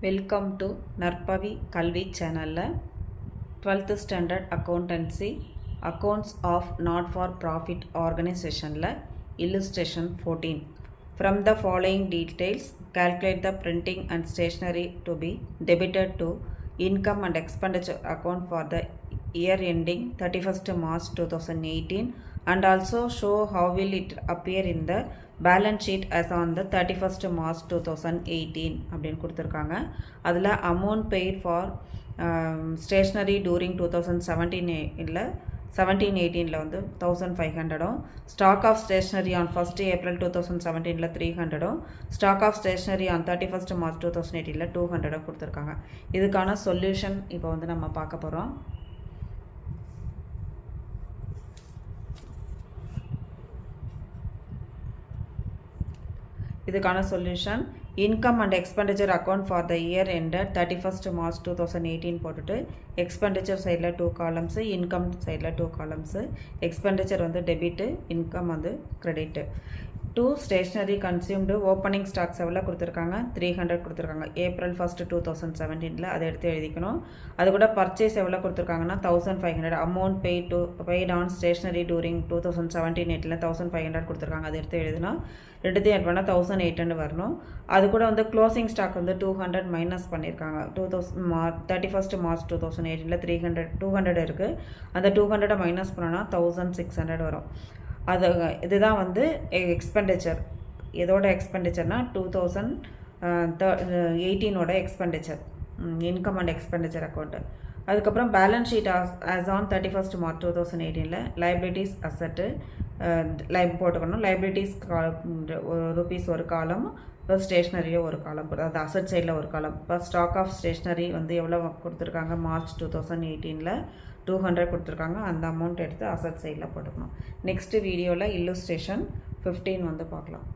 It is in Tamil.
வெல்கம் டு நற்பவி கல்வி சேனலில் 12th standard accountancy accounts of not for profit ஆர்கனைசேஷனில் illustration 14. From the following details, calculate the printing and stationery to be debited to income and expenditure account for the year ending 31st March 2018 and also show how will it appear in the balance sheet as on the 31st March 2018 அப்படின்னு கொடுத்துருக்காங்க. அதில் amount paid for stationery during 2017 இல்லை 17-18 வந்து 1500 stock of stationery on 1st April 2017 300 stock of stationery on 31st March 2018 200 கொடுத்துருக்காங்க. இதுக்கான சொல்யூஷன் இப்போ வந்து நம்ம பார்க்க போகிறோம். இதுக்கான solution income and expenditure account for the year ended 31st March 2018 போட்டுட்டு expenditure சைடில் 2 columns, income சைடில் 2 columns, expenditure வந்து debit, income வந்து credit. 2 stationery consumed opening stocks எவ்வளோ கொடுத்துருக்காங்க 300 கொடுத்துருக்காங்க ஏப்ரல் 1 2017 அதை எடுத்து எழுதிக்கணும். அது கூட பர்ச்சேஸ் எவ்வளோ கொடுத்துருக்காங்கன்னா 1500 amount paid on stationery during 2017-18 1500 கொடுத்துருக்காங்க அதை எடுத்து எழுதணும். ரெண்டுத்தையும் ஆட் பண்ணால் 1800 வரணும். அது கூட வந்து க்ளோசிங் ஸ்டாக் வந்து 200 மைனஸ் பண்ணியிருக்காங்க 31st March 2018 200 இருக்குது. அந்த 200 மைனஸ் பண்ணோன்னா 1600 வரும். அது இதுதான் வந்து எக்ஸ்பெண்டிச்சர். இதோட எக்ஸ்பெண்டிச்சர்னா 2018 expenditure income and expenditure account. அதுக்கப்புறம் balance sheet as on 31st March 2018 liabilities asset போட்டுக்கணும். லைபிலிட்டிஸ் ருபீஸ் ஒரு காலம், இப்போ ஸ்டேஷ்னரியே ஒரு காலம், அது அசட் சைடில் ஒரு காலம். இப்போ ஸ்டாக் ஆஃப் ஸ்டேஷ்னரி வந்து எவ்வளோ கொடுத்துருக்காங்க மார்ச் 2018 200 கொடுத்துருக்காங்க. அந்த அமௌண்ட் எடுத்து அசட் சைடில் போட்டுக்கணும். நெக்ஸ்ட்டு வீடியோவில் illustration 15 வந்து பார்க்கலாம்.